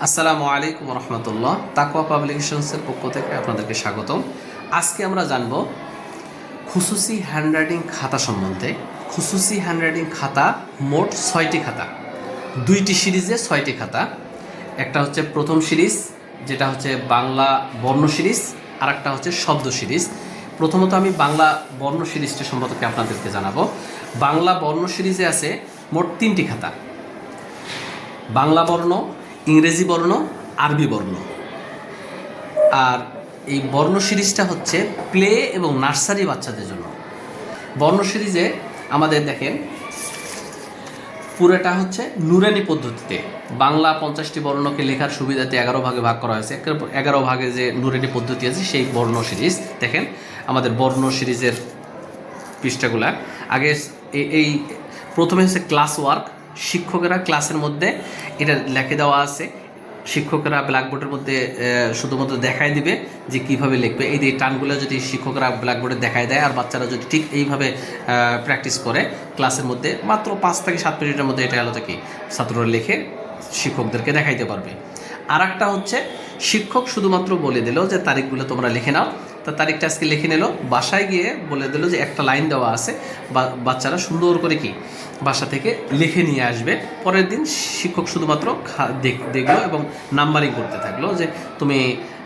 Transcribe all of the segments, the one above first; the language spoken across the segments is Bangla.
আসসালামু আলাইকুম রহমতুল্লাহ। তাকওয়া পাবলিকেশনসের পক্ষ থেকে আপনাদেরকে স্বাগতম। আজকে আমরা জানব খুসুসি হ্যান্ডরাইটিং খাতা সম্বন্ধে। খুসুসি হ্যান্ডরাইটিং খাতা মোট 6টি খাতা, 2টি সিরিজে 6টি খাতা। একটা হচ্ছে প্রথম সিরিজ, যেটা হচ্ছে বাংলা বর্ণ সিরিজ, আর একটা হচ্ছে শব্দ সিরিজ। প্রথমত আমি বাংলা বর্ণ সিরিজটি সম্পর্কে আপনাদেরকে জানাবো। বাংলা বর্ণ সিরিজে আছে মোট 3টি খাতা: বাংলা বর্ণ, ইংরেজি বর্ণ, আরবি বর্ণ। আর এই বর্ণ সিরিজটা হচ্ছে প্লে এবং নার্সারি বাচ্চাদের জন্য। বর্ণ সিরিজে আমাদের দেখেন পুরোটা হচ্ছে নুরানি পদ্ধতিতে। বাংলা 50টি বর্ণকে লেখার সুবিধাতে 11 ভাগে ভাগ করা হয়েছে। 11 ভাগে যে নুরানি পদ্ধতি আছে সেই বর্ণ সিরিজ দেখেন। আমাদের বর্ণ সিরিজের পৃষ্ঠাগুলা আগে এই প্রথমে হচ্ছে ক্লাস ওয়ার্ক। শিক্ষকেরা ক্লাসের মধ্যে এটা লিখে দেওয়া আছে, শিক্ষকেরা ব্ল্যাকবোর্ডের মধ্যে শুধুমাত্র দেখায় দিবে যে কীভাবে লিখবে। এই যে টানগুলো যদি শিক্ষকরা ব্ল্যাকবোর্ডে দেখায় দেয় আর বাচ্চারা যদি ঠিক এইভাবে প্র্যাকটিস করে ক্লাসের মধ্যে মাত্র 5 থেকে 7 মিনিটের মধ্যে এটা হলো কি ছাত্ররা লিখে শিক্ষকদেরকে দেখাইতে পারবে। আর একটা হচ্ছে শিক্ষক শুধুমাত্র বলে দিল যে তারিখগুলো তোমরা লিখে নাও, তা তারিখটা আজকে লিখে নিল, বাসায় গিয়ে বলে দিল যে একটা লাইন দেওয়া আছে, বাচ্চারা সুন্দর করে কি বাসা থেকে লিখে নিয়ে আসবে। পরের দিন শিক্ষক শুধুমাত্র দেখলো এবং নাম্বারিং করতে থাকলো যে তুমি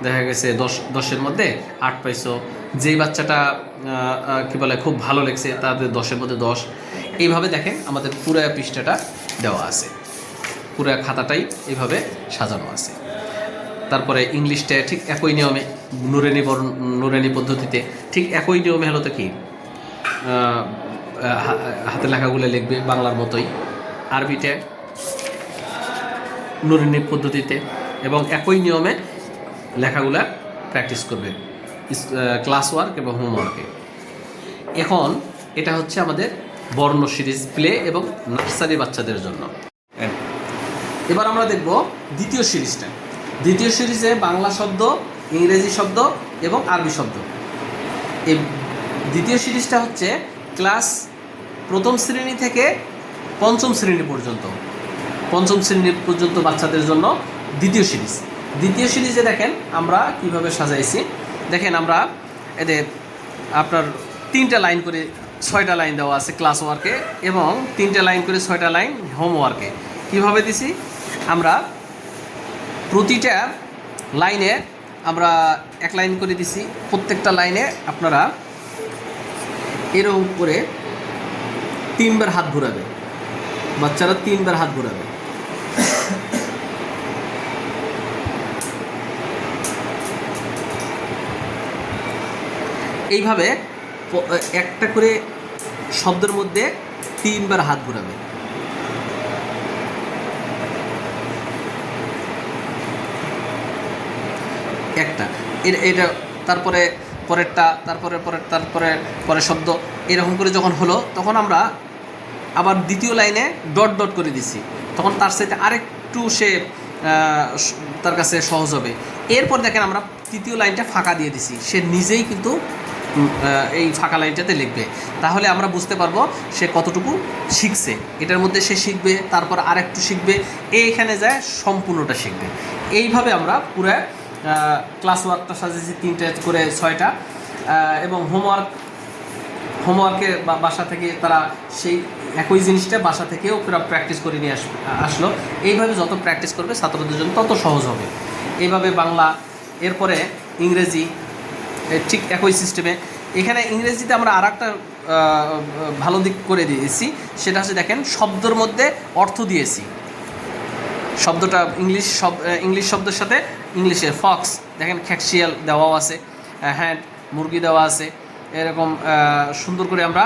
দেখা গেছে 10-10-এর মধ্যে 8 পাইছো, যেই বাচ্চাটা কি বলে খুব ভালো লেগছে তাদের 10-এর মধ্যে 10। এইভাবে দেখেন আমাদের পুরো পৃষ্ঠাটা দেওয়া আছে, পুরো খাতাটাই এইভাবে সাজানো আছে। তারপরে ইংলিশটা ঠিক একই নিয়মে নুরানি পদ্ধতিতে ঠিক একই নিয়মে হলো তো কি হাতে লেখাগুলো লিখবে বাংলার মতোই, আরবিতে নুরানি পদ্ধতিতে এবং একই নিয়মে লেখাগুলা প্র্যাকটিস করবে ক্লাস ওয়ার্ক এবং হোমওয়ার্কে। এখন এটা হচ্ছে আমাদের বর্ণ সিরিজ প্লে এবং নার্সারি বাচ্চাদের জন্য। এবার আমরা দেখব দ্বিতীয় সিরিজটা। দ্বিতীয় সিরিজে বাংলা শব্দ, ইংরেজি শব্দ এবং আরবি শব্দ। এই দ্বিতীয় সিরিজটা হচ্ছে ক্লাস প্রথম শ্রেণী থেকে পঞ্চম শ্রেণী পর্যন্ত, পঞ্চম শ্রেণী পর্যন্ত বাচ্চাদের জন্য দ্বিতীয় সিরিজ। দ্বিতীয় সিরিজে দেখেন আমরা কিভাবে সাজাইছি। দেখেন আমরা এদের আপনার 3টা লাইন করে 6টা লাইন দেওয়া আছে ক্লাস ওয়ার্কে এবং 3টা লাইন করে 6টা লাইন হোমওয়ার্কে। কীভাবে দিছি আমরা প্রতিটা লাইনে আমরা 1 লাইন করে দিছি। প্রত্যেকটা লাইনে আপনারা এরকম করে 3বার হাত ঘোরাবে, বাচ্চারা 3বার হাত ঘোরাবে। এইভাবে একটা করে শব্দের মধ্যে 3বার হাত ঘোরাবে। একটা এটা তারপরে পরেরটা, তারপরে পরের শব্দ, এরকম করে যখন হলো তখন আমরা আবার দ্বিতীয় লাইনে ডট ডট করে দিছি, তখন তার সাথে আরেকটু সে তার কাছে সহজ হবে। এরপর দেখেন আমরা তৃতীয় লাইনটা ফাঁকা দিয়ে দিছি, সে নিজেই কিন্তু এই ফাঁকা লাইনটাতে লিখবে। তাহলে আমরা বুঝতে পারবো সে কতটুকু শিখছে। এটার মধ্যে সে শিখবে, তারপর আরেকটু শিখবে, এইখানে যায় সম্পূর্ণটা শিখবে। এইভাবে আমরা পুরো ক্লাস ওয়ার্কটা সাজিয়েছি 3টা করে 6টা এবং হোমওয়ার্কে বাসা থেকে তারা সেই একই জিনিসটা বাসা থেকেও প্র্যাকটিস করে নিয়ে আসলো। এইভাবে যত প্র্যাকটিস করবে ছাত্রদের জন্য তত সহজ হবে। এইভাবে বাংলা, এরপরে ইংরেজি ঠিক একই সিস্টেমে। এখানে ইংরেজিতে আমরা আর একটা ভালো দিক করে দিয়েছি, সেটা হচ্ছে দেখেন শব্দের মধ্যে অর্থ দিয়েছি। শব্দটা ইংলিশ শব্দের সাথে ইংলিশে ফক্স দেখেন খ্যাকশিয়াল দেওয়াও আছে, হ্যান্ড মুরগি দেওয়া আছে। এরকম সুন্দর করে আমরা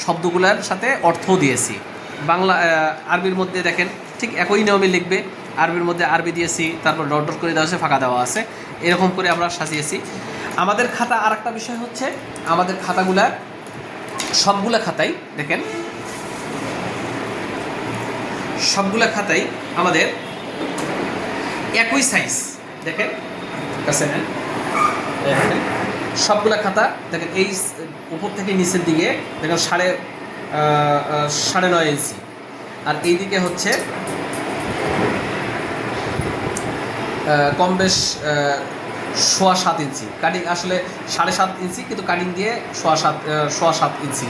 শব্দগুলোর সাথে অর্থ দিয়েছি। বাংলা আরবির মধ্যে দেখেন ঠিক একই নিয়মে লিখবে, আরবির মধ্যে আরবি দিয়েছি, তারপর ডট ডট করে দেওয়া আছে, ফাঁকা দেওয়া আছে। এরকম করে আমরা সাজিয়েছি আমাদের খাতা। আর একটা বিষয় হচ্ছে আমাদের খাতাগুলা সবগুলা খাতাই দেখেন, সবগুলা খাতাই আমাদের একই সাইজ। দেখেন কাছে নেন, সবগুলা খাতা দেখেন এই উপর থেকে নিচের দিকে দেখেন 9.5 ইঞ্চি, আর এই দিকে হচ্ছে কম বেশ 6.25 ইঞ্চি কাটিং, আসলে 7.5 ইঞ্চি, কিন্তু কাটিং দিয়ে 6.25 ইঞ্চি,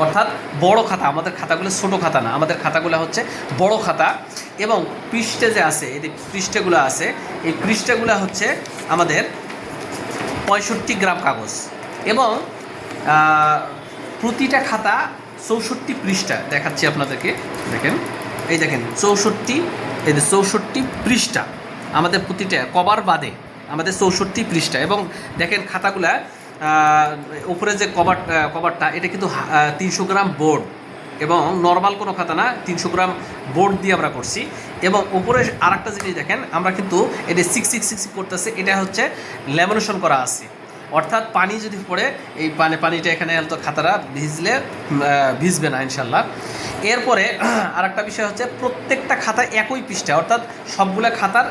অর্থাৎ বড় খাতা। আমাদের খাতাগুলো ছোট খাতা না, আমাদের খাতাগুলো হচ্ছে বড় খাতা। এবং পৃষ্ঠে যে আছে, এই পৃষ্ঠেগুলো আছে, এই পৃষ্ঠেগুলো হচ্ছে আমাদের 65 গ্রাম কাগজ, এবং প্রতিটা খাতা 64 পৃষ্ঠা। দেখাচ্ছি আপনাদেরকে, দেখেন, এই দেখেন 64, এই যে 64 পৃষ্ঠা আমাদের প্রতিটা কভার বাদে আমাদের 64 পৃষ্ঠা। এবং দেখেন খাতাগুলা উপরে যে কভারটা এটা কিন্তু 300 গ্রাম বোর্ড, এবং নর্মাল কোনো খাতা না, 300 গ্রাম বোর্ড দিয়ে আমরা করছি। এবং উপরে আর একটা জিনিস দেখেন, আমরা কিন্তু এটা 666 করতেছে, এটা হচ্ছে ল্যামিনেশন করা আছে, অর্থাৎ পানি যদি পড়ে এই পানিটা এখানে তো খাতাটা ভিজবে না ইনশাল্লাহ। এরপরে আর একটা বিষয় হচ্ছে, প্রত্যেকটা খাতা একই পৃষ্ঠা, অর্থাৎ সবগুলা খাতার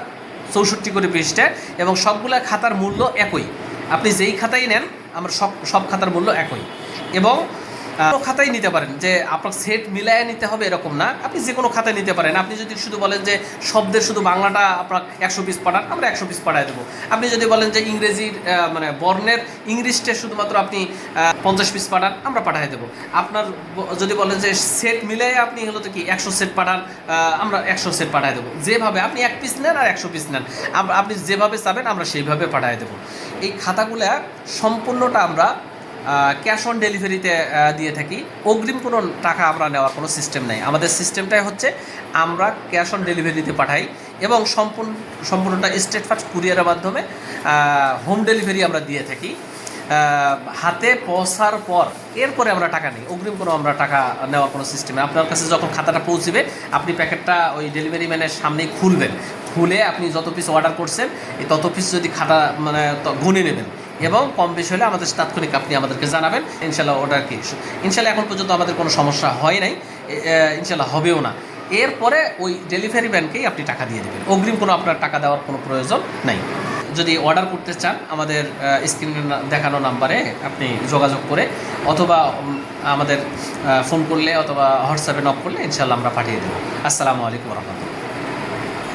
64 করে পৃষ্ঠা, এবং সবগুলা খাতার মূল্য একই। আপনি যেই খাতাই নেন, আমার সব খাতার মূল্য একই। এবং খাতাই নিতে পারেন, যে আপনার সেট মিলায় নিতে হবে এরকম না, আপনি যে কোনো খাতায় নিতে পারেন। আপনি যদি শুধু বলেন যে শব্দের শুধু বাংলাটা আপনার 100 পিস পাঠান, আমরা 100 পিস পাঠিয়ে দেবো। আপনি যদি বলেন যে ইংরেজির মানে বর্ণের ইংলিশটা শুধুমাত্র আপনি 50 পিস পাঠান, আমরা পাঠিয়ে দেবো। আপনার যদি বলেন যে সেট মিলাই আপনি হলো তো কি 100 সেট পাঠান, আমরা 100 সেট পাঠিয়ে দেবো। যেভাবে আপনি 1 পিস নেন আর 100 পিস নেন, আপনি যেভাবে চাবেন আমরা সেইভাবে পাঠিয়ে দেবো। এই খাতাগুলা সম্পূর্ণটা আমরা ক্যাশ অন ডেলিভারিতে দিয়ে থাকি। অগ্রিম কোনো টাকা আমরা নেওয়ার কোনো সিস্টেম নেই। আমাদের সিস্টেমটাই হচ্ছে আমরা ক্যাশ অন ডেলিভারিতে পাঠাই, এবং সম্পূর্ণটা স্টেট ফাস্ট কুরিয়ারের মাধ্যমে হোম ডেলিভারি আমরা দিয়ে থাকি। হাতে পৌঁছার পর এরপরে আমরা টাকা নিই, অগ্রিম কোনো আমরা টাকা নেওয়ার কোনো সিস্টেমে। আপনার কাছে যখন খাতাটা পৌঁছবে, আপনি প্যাকেটটা ওই ডেলিভারি ম্যানের সামনেই খুলবেন, খুলে আপনি যত পিস অর্ডার করছেন এই তত পিস যদি খাতা মানে গুনে নেবেন, এবং কম বেশি হলে আমাদের তাৎক্ষণিক আপনি আমাদেরকে জানাবেন। ইনশাল্লাহ অর্ডার কি ইনশাল্লাহ এখন পর্যন্ত আমাদের কোনো সমস্যা হয় নাই, ইনশাল্লাহ হবেও না। এরপরে ওই ডেলিভারি ম্যানকেই আপনি টাকা দিয়ে দেবেন, অগ্রিম কোনো আপনার টাকা দেওয়ার কোনো প্রয়োজন নাই। যদি অর্ডার করতে চান, আমাদের স্ক্রিনে দেখানো নাম্বারে আপনি যোগাযোগ করে, অথবা আমাদের ফোন করলে, অথবা হোয়াটসঅ্যাপে নক করলে ইনশাল্লাহ আমরা পাঠিয়ে দেবো। আসসালামু আলাইকুম রহমতুল্লাহ।